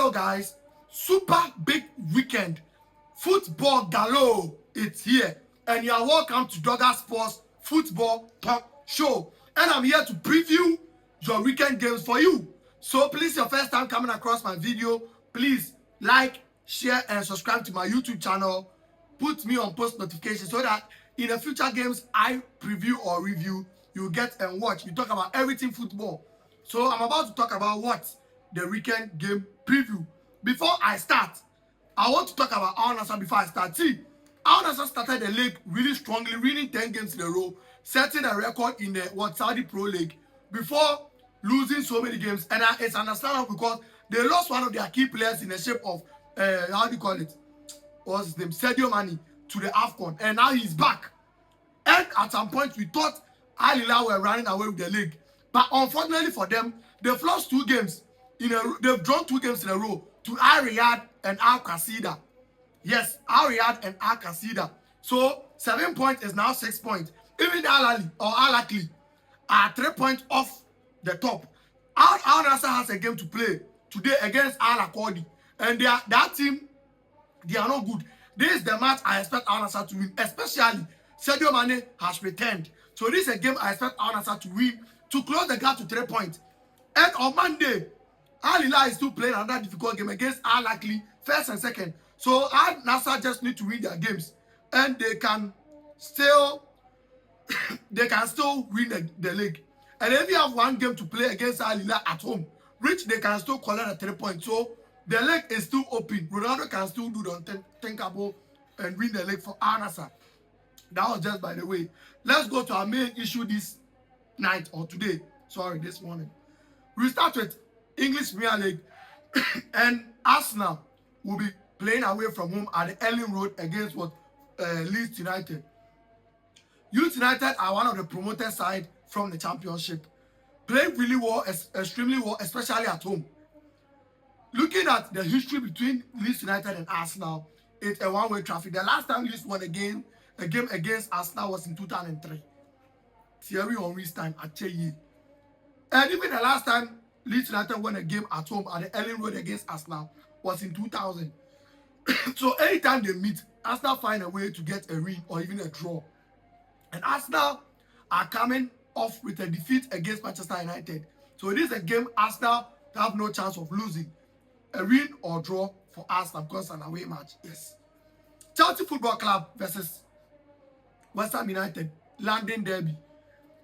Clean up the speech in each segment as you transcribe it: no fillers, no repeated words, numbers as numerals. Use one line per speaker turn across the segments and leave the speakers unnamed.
Hello guys, super big weekend, football galore, it's here, and you are welcome to Dogger Sports Football Talk Show. And I'm here to preview your weekend games for you. So please, your first time coming across my video, please like, share, and subscribe to my YouTube channel. Put me on post notifications so that in the future games I preview or review, you get and watch. We talk about everything football. So I'm about to talk about what the weekend game preview. Before I start, I want to talk about Al Nassr before I start. See, Al Nassr started the league really strongly, winning 10 games in a row, setting a record in the Saudi Pro League before losing so many games. And it's understandable because they lost one of their key players in the shape of, how do you call it? What's his name? Sadio Mane to the AFCON. And now he's back. And at some point, we thought Al Hilal were running away with the league. But unfortunately for them, they've lost 2 games. They've drawn 2 games in a row to Al Riyadh and Al Qasida. Yes, Al Riyadh and Al Qasida. So 7 points is now 6 points. Even Al Ahly or Al Ahly are 3 points off the top. Al Nassr has a game to play today against Al Akodi. And that team, they are not good. This is the match I expect Al Nassr to win, especially Sadio Mane has returned. So this is a game I expect Al Nassr to win to close the gap to 3 points. And on Monday, Al Hilal is still playing another difficult game against Al Ahly, first and second. So Al Nassr just need to win their games, and they can still win the league. And if you have 1 game to play against Al Hilal at home, which they can still collect the 3 points. So the league is still open. Ronaldo can still do the unthinkable and win the league for Al Nassr. That was just by the way. Let's go to our main issue this night or today. Sorry, this morning. We start with English Premier League, and Arsenal will be playing away from home at the Elland Road against Leeds United. Leeds United are one of the promoted side from the Championship, playing really well, extremely well, especially at home. Looking at the history between Leeds United and Arsenal, it's a one-way traffic. The last time Leeds won a game against Arsenal was in 2003. Thierry Henry's time at Chelsea. And even the last time Leeds United won a game at home at the Elland Road against Arsenal was in 2000. So anytime they meet, Arsenal find a way to get a win or even a draw. And Arsenal are coming off with a defeat against Manchester United. So it is a game Arsenal have no chance of losing. A win or draw for Arsenal because it's an away match. Yes. Chelsea Football Club versus West Ham United, London Derby.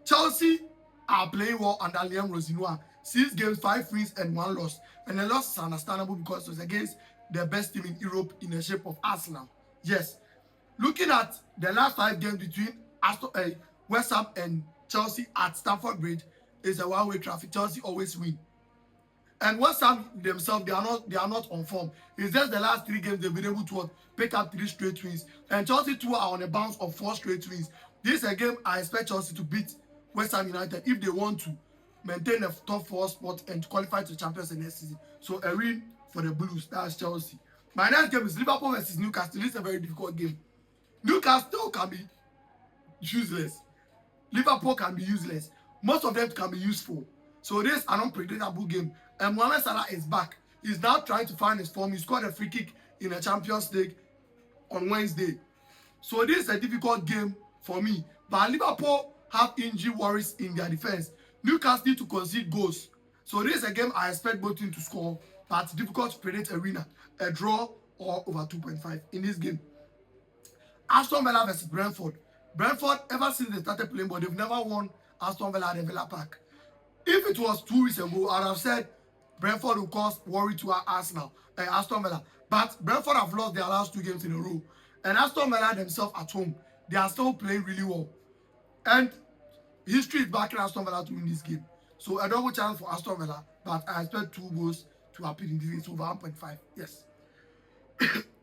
Chelsea are playing well under Liam Rosinua. 6 games, 5 wins, and 1 loss. And the loss is understandable because it was against the best team in Europe in the shape of Arsenal. Yes. Looking at the last 5 games between West Ham and Chelsea at Stamford Bridge, is a one-way traffic. Chelsea always win. And West Ham themselves, they are not on form. It's just the last 3 games they've been able to pick up 3 straight wins. And Chelsea too are on a bounce of 4 straight wins. This is a game I expect Chelsea to beat West Ham United if they want to maintain a top 4 spot and to qualify to Champions League next season. So a win for the Blues. That's Chelsea. My next game is Liverpool versus Newcastle. This is a very difficult game. Newcastle can be useless. Liverpool can be useless. Most of them can be useful. So this is an unpredictable game. And Mohamed Salah is back. He's now trying to find his form. He scored a free kick in the Champions League on Wednesday. So this is a difficult game for me. But Liverpool have injury worries in their defense. Newcastle need to concede goals. So this is a game I expect both teams to score. But it's difficult to predict a winner, a draw, or over 2.5 in this game. Aston Villa versus Brentford. Brentford, ever since they started playing, but they've never won Aston Villa at the Villa Park. If it was 2 weeks ago, I would have said Brentford will cause worry to Aston Villa. But Brentford have lost their last 2 games in a row. And Aston Villa themselves at home, they are still playing really well. And history is backing Aston Villa to win this game. So a double chance for Aston Villa, but I expect 2 goals to appear in this game. So over 1.5. Yes.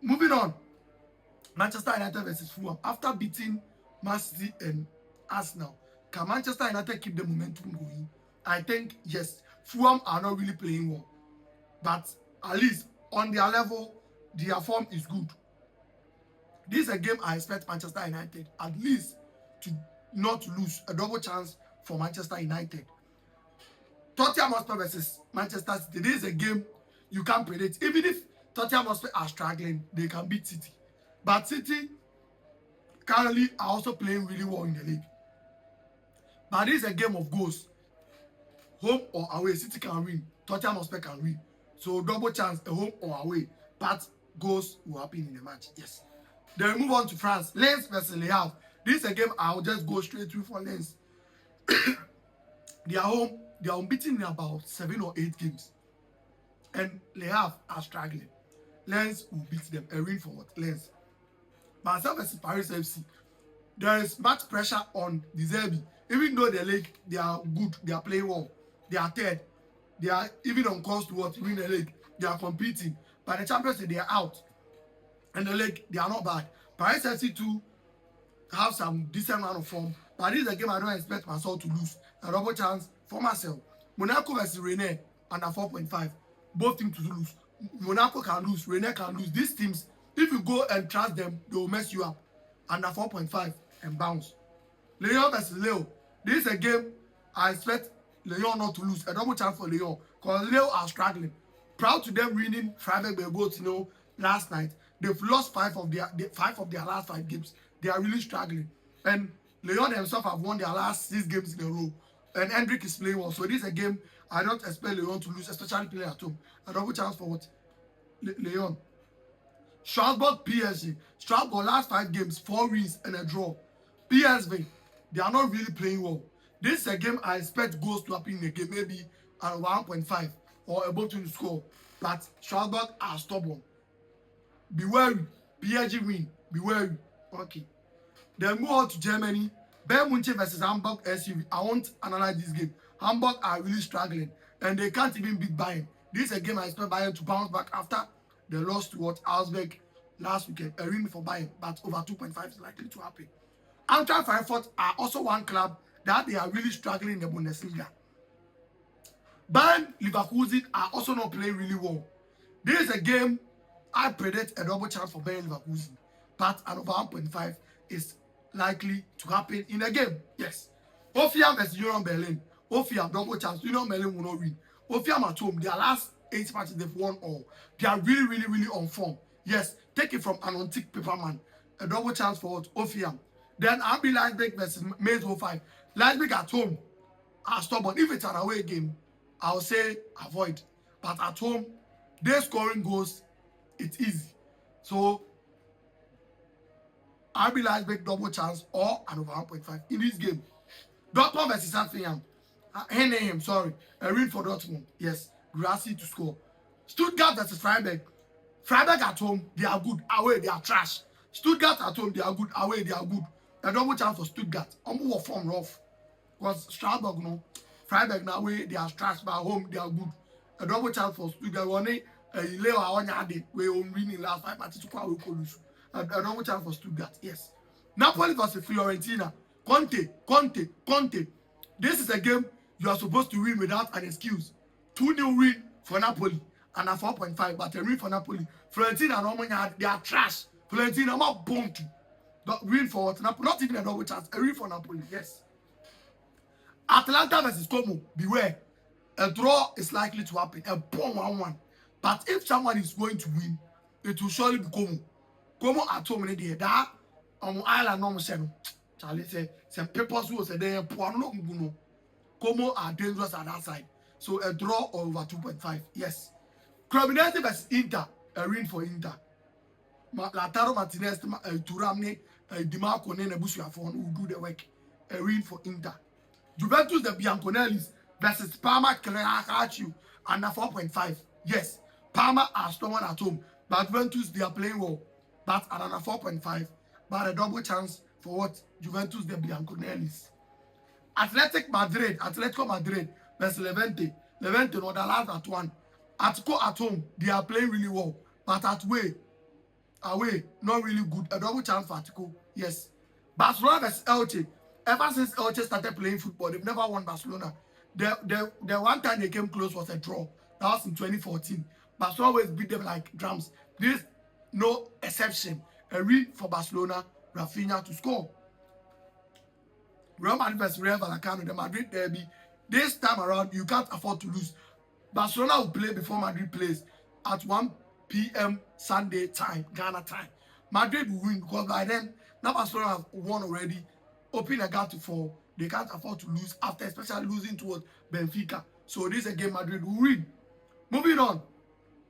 Moving on. Manchester United versus Fulham. After beating Man City and Arsenal, can Manchester United keep the momentum going? I think yes. Fulham are not really playing well, but at least on their level, their form is good. This is a game I expect Manchester United at least to not lose. A double chance for Manchester United. Tottenham Hotspur versus Manchester City. This is a game you can't predict. Even if Tottenham Hotspur are struggling, they can beat City. But City currently are also playing really well in the league. But this is a game of goals. Home or away, City can win, Tottenham Hotspur can win. So double chance, a home or away, but goals will happen in the match. Yes. Then we move on to France. Lens versus Le Havre. This is a game I'll just go straight through for Lens. They are unbeaten in about 7 or 8 games. And Le Havre are struggling. Lens will beat them. A win for what? Lens. Marseille versus Paris FC. There is much pressure on De Zerbi. Even though the league, they are good, they are playing well, they are third, they are even on course to win the league, they are competing. But the Champions League, they are out. And the league, they are not bad. Paris FC too have some decent amount of form. But this is a game I don't expect Marseille to lose. A double chance for Marseille. Monaco versus Rennes under 4.5. Both teams to lose. Monaco can lose, Rennes can lose. These teams, if you go and trust them, they will mess you up. Under 4.5 and bounce. Lyon versus Leo. This is a game I expect Lyon not to lose. A double chance for Lyon. Because Leo are struggling. Proud to them winning Freiburg goals, last night. They've lost 5 of their last 5 games. They are really struggling. And Lyon themselves have won their last 6 games in a row. And Hendrick is playing well. So this is a game I don't expect Lyon to lose, especially playing at home. A double chance for what? Lyon. Strasbourg PSG. Strasbourg last 5 games, 4 wins and a draw. PSV, they are not really playing well. This is a game I expect goals to happen in the game, maybe at 1.5 or above to score. But Strasbourg are stubborn. Be wary. PSG win. Be wary. Okay. Then move on to Germany. Bayern Munich versus Hamburg SUV. I won't analyze this game. Hamburg are really struggling and they can't even beat Bayern. This is a game I expect Bayern to bounce back after they lost to Augsburg last weekend. A win for Bayern, but over 2.5 is likely to happen. Eintracht Frankfurt are also one club that they are really struggling in the Bundesliga. Bayern Leverkusen are also not playing really well. This is a game I predict a double chance for Bayern Leverkusen, but an over 1.5 is likely to happen in a game. Yes. Hoffenheim versus Union Berlin. Hoffenheim double chance. Union Berlin will not win. Hoffenheim at home, their last 8 matches they've won all. They are really, really, really on form. Yes, take it from an antique paperman. A double chance for what? Hoffenheim. Then RB Leipzig versus Mainz 05. Leipzig at home are stubborn. If it's an away game, I'll say avoid. But at home, their scoring goals, it's easy. So, RB Leipzig double chance or an over 1.5 in this game. Dortmund versus Hoffenheim. Henneheim, sorry. A win for Dortmund. Yes, Grassi to score. Stuttgart versus Freiburg. Freiburg at home, they are good. Away, they are trash. Stuttgart at home, they are good. Away, they are good. A double chance for Stuttgart. Almost form rough. Because Strasbourg, Freiburg now way they are trash, but at home they are good. A double chance for Stuttgart. One Leo Awanyade, we own winning last 5 matches to quite lose. A double chance for Stuttgart. Yes. Napoli versus Fiorentina. Conte. This is a game you are supposed to win without an excuse. 2-0 win for Napoli and a 4.5, but a win for Napoli. Fiorentina normally they are trash. Fiorentina are not bumped. Win for what? Napoli, not even a double chance. A win for Napoli, yes. Atalanta versus Como, beware. A draw is likely to happen. A bomb 1-1. But if someone is going to win, it will surely be Como. Como at home in the that on island no no. Charlie say some papers will say they no. Como are dangerous at that side. So a draw over 2.5. Yes. Cremonese versus Inter. A win for Inter. Lautaro Martinez, Thuram, Dimarco, and Busuafon who do the work. A win for Inter. Juventus, the Bianconellis versus Parma, Calcio, under 4.5. Yes, Parma are stubborn at home, but Juventus, they are playing well. But at under 4.5, but a double chance for what? Juventus, the Bianconellis. Atletico Madrid versus Levante. Levante, no, the last at 1. Atletico at home, they are playing really well, but away, not really good. A double chance for Atletico, yes. Barcelona versus Elche. Ever since Elche started playing football, they've never won Barcelona. The one time they came close was a draw. That was in 2014. Barcelona always beat them like drums. This no exception. A win for Barcelona, Rafinha to score. Real Madrid versus Real Vallecano, the Madrid derby. This time around, you can't afford to lose. Barcelona will play before Madrid plays. at 1 p.m. Sunday time, Ghana time. Madrid will win because by then, now Barcelona have won already, open a gap to 4. They can't afford to lose after, especially losing towards Benfica. So this is a game Madrid will win. Moving on.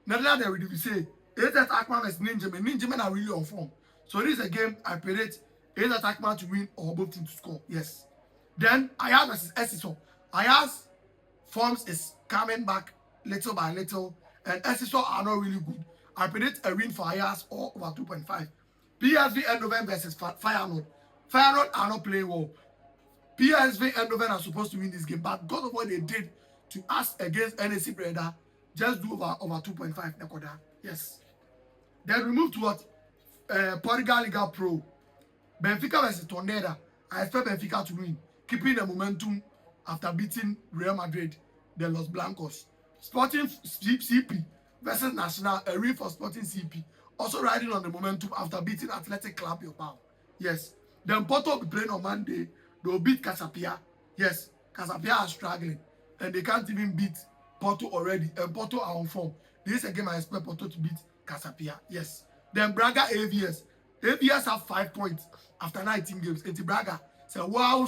Netherlands will say, AZ Alkmaar versus Ninjaman. Ninjaman are really on form. So this is a game I predict AZ Alkmaar to win or both teams to score. Yes. Then Ajax versus Essiso. Ajax forms is coming back little by little, and Essiso are not really good. I predict a win for Ajax or over 2.5. PSV Eindhoven versus Feyenoord. Feyenoord are not playing well. PSV Eindhoven are supposed to win this game, but because of what they did to us against NEC Breda, just do over 2.5 Nekoda. Yes. Then we move to what? Portugal Liga Pro. Benfica versus Tornada. I expect Benfica to win, keeping the momentum after beating Real Madrid, the Los Blancos. Sporting CP versus Nacional, a win for Sporting CP. Also riding on the momentum after beating Athletic Club Bilbao. Yes. Then Porto will be playing on Monday. They will beat Casapia. Yes. Casapia are struggling, and they can't even beat Porto already. And Porto are on form. This is a game I expect Porto to beat Casapia. Yes. Then Braga AVS. AVS have 5 points after 19 games. And Braga say, wow,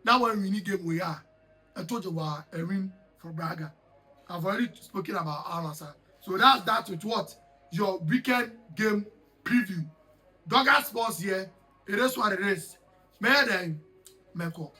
now when we need game we are. I told you a win for Braga. I've already spoken about Al-Nassr. So that's that with what? Your weekend game preview. Dogger Sports here. It is what it is. Meko.